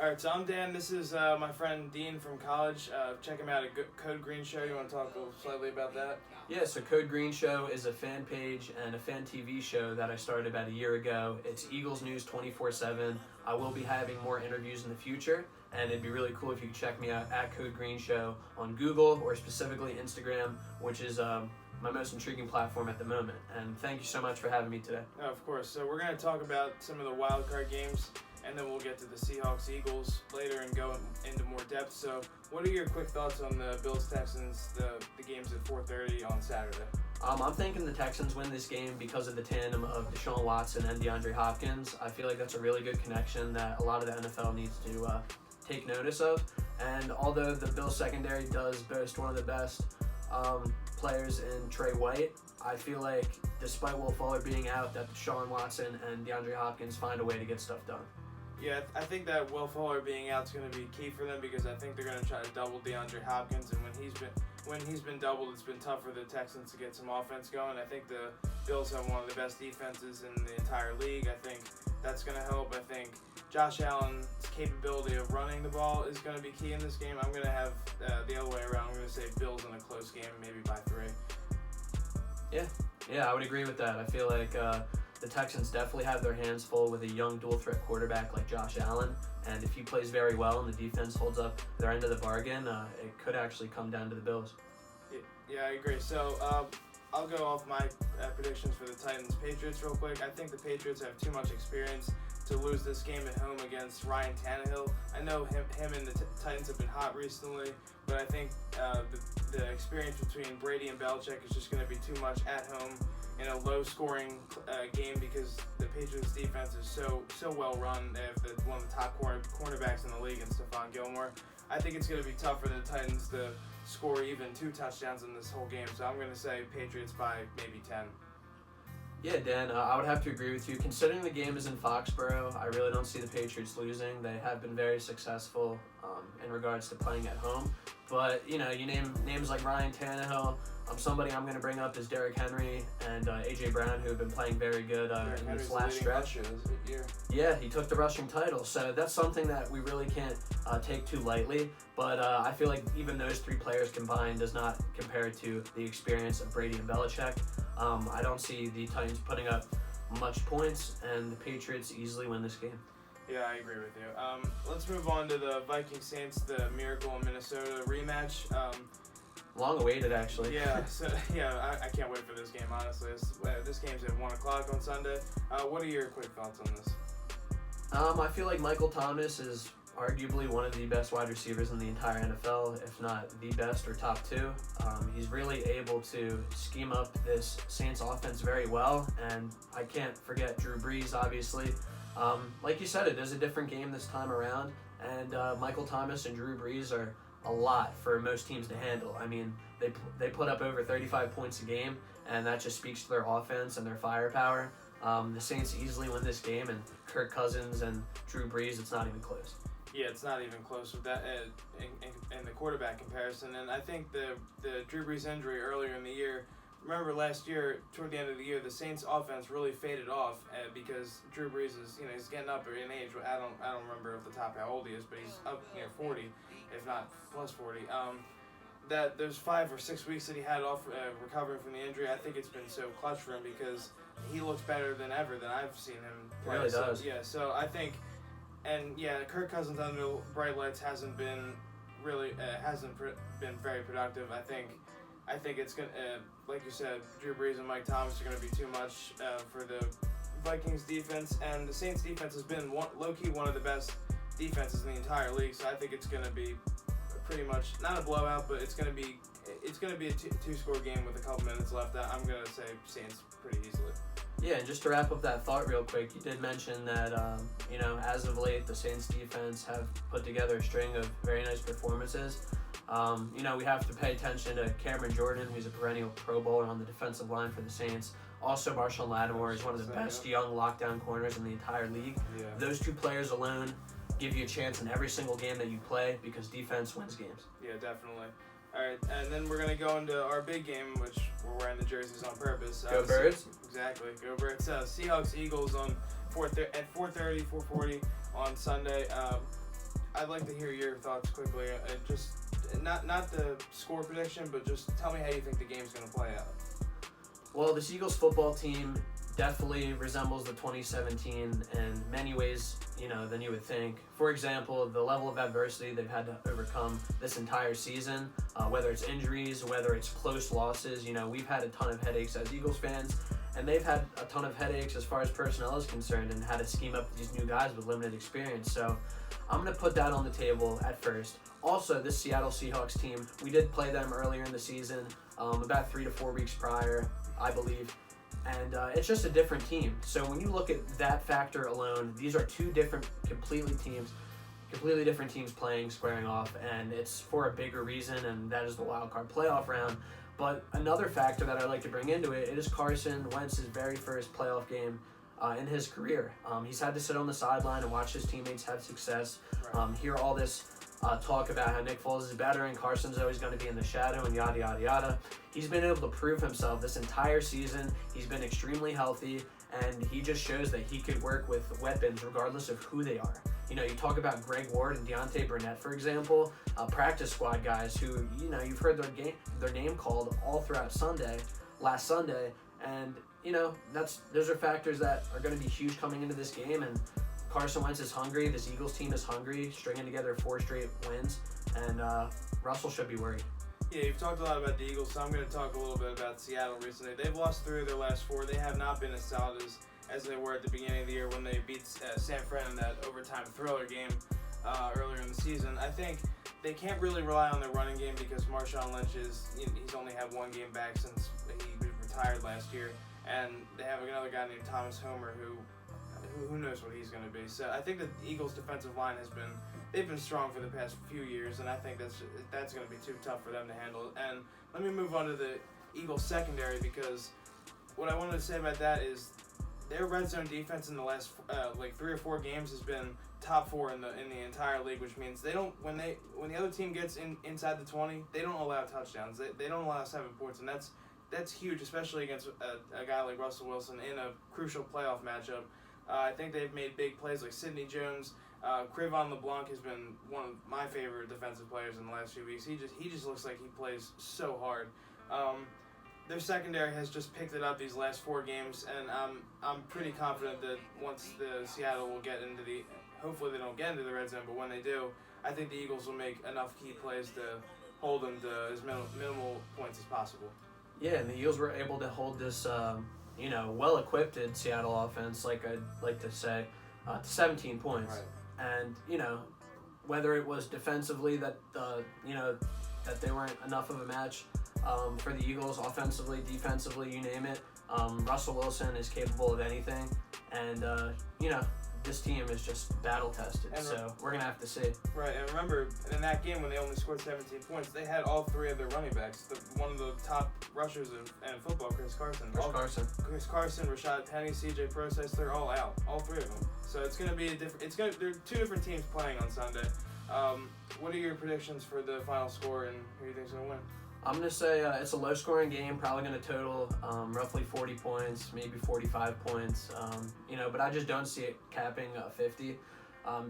All right, so I'm Dan. This is my friend Dean from college. Check him out at Code Green Show. You want to talk slightly about that? Yeah, so Code Green Show is a fan page and a fan TV show that I started about a year ago. It's Eagles news 24/7. I will be having more interviews in the future, and it'd be really cool if you could check me out at Code Green Show on Google or specifically Instagram, which is my most intriguing platform at the moment. And thank you so much for having me today. No, of course. So we're going to talk about some of the wild card games, and then we'll get to the Seahawks Eagles later and go into more depth. So what are your quick thoughts on the Bills Texans, the games at 4:30 on Saturday? I'm thinking the Texans win this game because of the tandem of Deshaun Watson and DeAndre Hopkins. I feel like that's a really good connection that a lot of the NFL needs to take notice of. And although the Bills secondary does boast one of the best players in Trey White, I feel like despite Will Fuller being out, that Deshaun Watson and DeAndre Hopkins find a way to get stuff done. Yeah, I think that Will Fuller being out is going to be key for them because I think they're going to try to double DeAndre Hopkins, and when he's been doubled, it's been tough for the Texans to get some offense going. I think the Bills have one of the best defenses in the entire league. I think that's going to help. I think Josh Allen's capability of running the ball is going to be key in this game. I'm going to have the other way around. I'm going to say Bills in a close game, maybe by 3. Yeah, I would agree with that. I feel like the Texans definitely have their hands full with a young dual-threat quarterback like Josh Allen, and if he plays very well and the defense holds up their end of the bargain, it could actually come down to the Bills. Yeah, I agree. So I'll go off my predictions for the Titans-Patriots real quick. I think the Patriots have too much experience to lose this game at home against Ryan Tannehill. I know him and the Titans have been hot recently, but I think the experience between Brady and Belichick is just going to be too much at home in a low-scoring game because the Patriots' defense is so well run. They have one of the top cornerbacks in the league in Stephon Gilmore. I think it's going to be tough for the Titans to score even 2 touchdowns in this whole game, so I'm going to say Patriots by maybe 10. Yeah, Dan, I would have to agree with you. Considering the game is in Foxborough, I really don't see the Patriots losing. They have been very successful in regards to playing at home. But, you name names like Ryan Tannehill. Somebody I'm going to bring up is Derrick Henry and A.J. Brown, who have been playing very good in this last stretch. Yeah, he took the rushing title. So that's something that we really can't take too lightly. But I feel like even those 3 players combined does not compare to the experience of Brady and Belichick. I don't see the Titans putting up much points, and the Patriots easily win this game. Yeah, I agree with you. Let's move on to the Vikings-Saints, the Miracle in Minnesota rematch. Long awaited, actually. Yeah, I can't wait for this game, honestly. This game's at 1 o'clock on Sunday. What are your quick thoughts on this? I feel like Michael Thomas is arguably one of the best wide receivers in the entire NFL, if not the best or top 2. He's really able to scheme up this Saints offense very well, and I can't forget Drew Brees, obviously. Like you said, it is a different game this time around, and Michael Thomas and Drew Brees are a lot for most teams to handle. I mean, they put up over 35 points a game, and that just speaks to their offense and their firepower. The Saints easily win this game, and Kirk Cousins and Drew Brees, it's not even close. Yeah, it's not even close with that in the quarterback comparison. And I think the Drew Brees injury earlier in the year, remember last year, toward the end of the year, the Saints offense really faded off because Drew Brees is, he's getting up in age. I don't remember off the top how old he is, but he's up near 40, if not plus 40. That there's 5 or 6 weeks that he had off recovering from the injury. I think it's been so clutch for him because he looks better than ever than I've seen him play. He really does. So I think, and Kirk Cousins under bright lights hasn't been very productive. I think it's gonna, like you said, Drew Brees and Mike Thomas are gonna be too much for the Vikings defense, and the Saints defense has been low-key one of the best defenses in the entire league. So I think it's gonna be pretty much not a blowout, but it's gonna be a 2-score game with a couple minutes left. I'm gonna say Saints pretty easily. Yeah, and just to wrap up that thought real quick, you did mention that, as of late, the Saints defense have put together a string of very nice performances. We have to pay attention to Cameron Jordan, who's a perennial Pro Bowler on the defensive line for the Saints. Also, Marshawn Lattimore is one of the best young lockdown corners in the entire league. Yeah. Those 2 players alone give you a chance in every single game that you play because defense wins games. Yeah, definitely. All right, and then we're going to go into our big game, which we're wearing the jerseys on purpose. Go Birds. Exactly, go Birds. Seahawks, Eagles on at 4:30, 4:40 on Sunday. I'd like to hear your thoughts quickly. Just not the score prediction, but just tell me how you think the game's going to play out. Well, this Eagles football team definitely resembles the 2017 in many ways, than you would think. For example, the level of adversity they've had to overcome this entire season, whether it's injuries, whether it's close losses. We've had a ton of headaches as Eagles fans, and they've had a ton of headaches as far as personnel is concerned and had to scheme up these new guys with limited experience. So I'm going to put that on the table at first. Also, this Seattle Seahawks team, we did play them earlier in the season, about 3 to 4 weeks prior, I believe. And it's just a different team. So when you look at that factor alone, these are two completely different teams playing, squaring off, and it's for a bigger reason, and that is the wild card playoff round. But another factor that I like to bring into it is Carson Wentz's very first playoff game in his career. He's had to sit on the sideline and watch his teammates have success, hear all this talk about how Nick Foles is better and Carson's always going to be in the shadow and yada, yada, yada. He's been able to prove himself this entire season. He's been extremely healthy, and he just shows that he could work with weapons regardless of who they are. You talk about Greg Ward and Deontay Burnett, for example, practice squad guys who, you've heard their name called all throughout last Sunday, and, those are factors that are going to be huge coming into this game, and Carson Wentz is hungry. This Eagles team is hungry, stringing together 4 straight wins, and Russell should be worried. Yeah, you've talked a lot about the Eagles, so I'm going to talk a little bit about Seattle recently. They've lost 3 of their last 4. They have not been as solid as they were at the beginning of the year when they beat San Fran in that overtime thriller game earlier in the season. I think they can't really rely on their running game because Marshawn Lynch he's only had 1 game back since he retired last year, and they have another guy named Thomas Homer who knows what he's going to be. So I think the Eagles' defensive line they've been strong for the past few years, and I think that's going to be too tough for them to handle. And let me move on to the Eagles' secondary, because what I wanted to say about that is their red zone defense in the last 3 or 4 games has been top 4 in the entire league, which means they don't when the other team gets inside the 20, they don't allow touchdowns. They don't allow 7 points, and that's huge, especially against a guy like Russell Wilson in a crucial playoff matchup. I think they've made big plays like Sidney Jones. Crivon LeBlanc has been one of my favorite defensive players in the last few weeks. He just looks like he plays so hard. Their secondary has just picked it up these last 4 games, and I'm pretty confident that once the Seattle will get into hopefully they don't get into the red zone, but when they do, I think the Eagles will make enough key plays to hold them to as minimal points as possible. Yeah, and the Eagles were able to hold this well-equipped Seattle offense, like I'd like to say, to 17 points. Right. And, whether it was defensively that they weren't enough of a match for the Eagles, offensively, defensively, you name it, Russell Wilson is capable of anything. And, this team is just battle-tested, so we're going to have to see. Right, and remember, in that game when they only scored 17 points, they had all 3 of their running backs. One of the top rushers in football, Chris Carson, Rashad Penny, C.J. Process, they're all out, all 3 of them. So it's going to be they're 2 different teams playing on Sunday. What are your predictions for the final score, and who do you think's going to win? I'm going to say it's a low-scoring game, probably going to total roughly 40 points, maybe 45 points, but I just don't see it capping 50,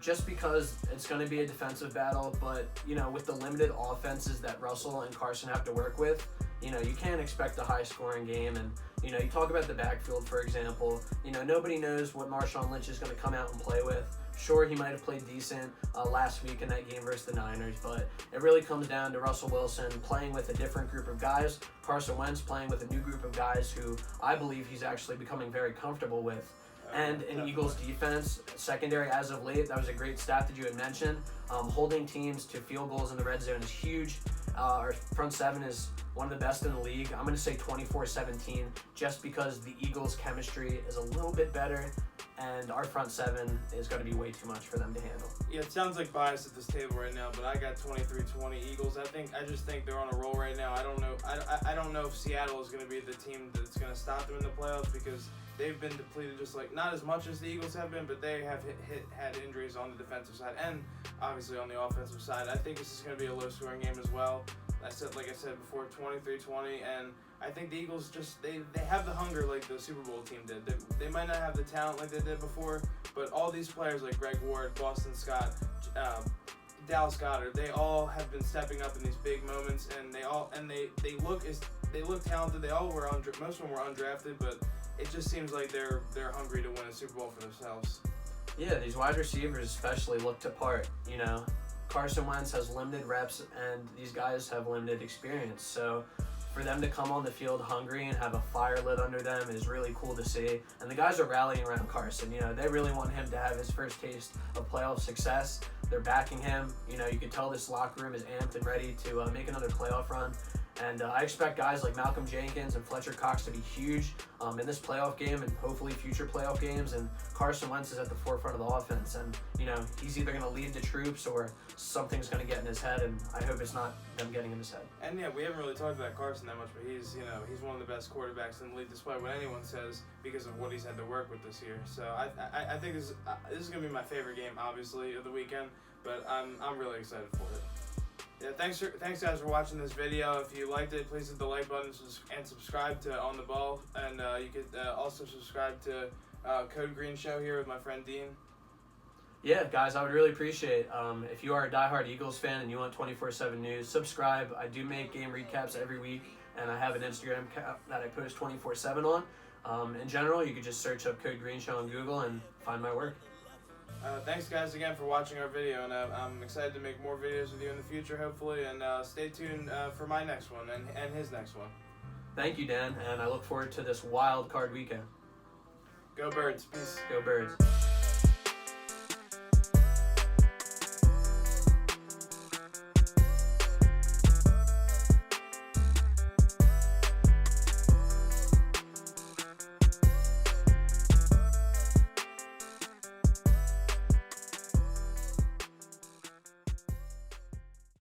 just because it's going to be a defensive battle, but, with the limited offenses that Russell and Carson have to work with, you can't expect a high-scoring game, and, you talk about the backfield, for example, nobody knows what Marshawn Lynch is going to come out and play with. Sure, he might have played decent last week in that game versus the Niners, but it really comes down to Russell Wilson playing with a different group of guys, Carson Wentz playing with a new group of guys who I believe he's actually becoming very comfortable with, and an Eagles defense, secondary as of late. That was a great stat that you had mentioned. Holding teams to field goals in the red zone is huge. Our front 7 is one of the best in the league. I'm going to say 24-17 just because the Eagles' chemistry is a little bit better, and our front 7 is going to be way too much for them to handle. Yeah, it sounds like bias at this table right now, but I got 23-20 Eagles. I just think they're on a roll right now. I don't know if Seattle is going to be the team that's going to stop them in the playoffs, because they've been depleted, just like not as much as the Eagles have been, but they have had injuries on the defensive side and obviously on the offensive side. I think this is going to be a low-scoring game as well. Like I said before, 23-20, and I think the Eagles they have the hunger like the Super Bowl team did. They might not have the talent like they did before, but all these players like Greg Ward, Boston Scott, Dallas Goedert. They all have been stepping up in these big moments, and they look talented. They all were most of them were undrafted, but it just seems like they're hungry to win a Super Bowl for themselves. Yeah, these wide receivers especially looked apart. You know, Carson Wentz has limited reps, and these guys have limited experience. So for them to come on the field hungry and have a fire lit under them is really cool to see. And the guys are rallying around Carson. You know, they really want him to have his first taste of playoff success. They're backing him. You know, you can tell this locker room is amped and ready to make another playoff run. And I expect guys like Malcolm Jenkins and Fletcher Cox to be huge in this playoff game and hopefully future playoff games. And Carson Wentz is at the forefront of the offense. And, you know, he's either going to lead the troops or something's going to get in his head. And I hope it's not them getting in his head. And, yeah, we haven't really talked about Carson that much, but he's one of the best quarterbacks in the league, despite what anyone says, because of what he's had to work with this year. So I think this is going to be my favorite game, obviously, of the weekend. But I'm really excited for it. Yeah, thanks guys for watching this video. If you liked it, please hit the like button and subscribe to On the Ball. And you could also subscribe to Code Green Show here with my friend Dean. Yeah, guys, I would really appreciate if you are a diehard Eagles fan and you want 24/7 news, subscribe. I do make game recaps every week, and I have an Instagram account that I post 24/7 on. In general, you could just search up Code Green Show on Google and find my work. Thanks guys again for watching our video, and I'm excited to make more videos with you in the future, hopefully, and stay tuned for my next one and his next one. Thank you, Dan, and I look forward to this wild card weekend. Go Birds. Peace. Go Birds.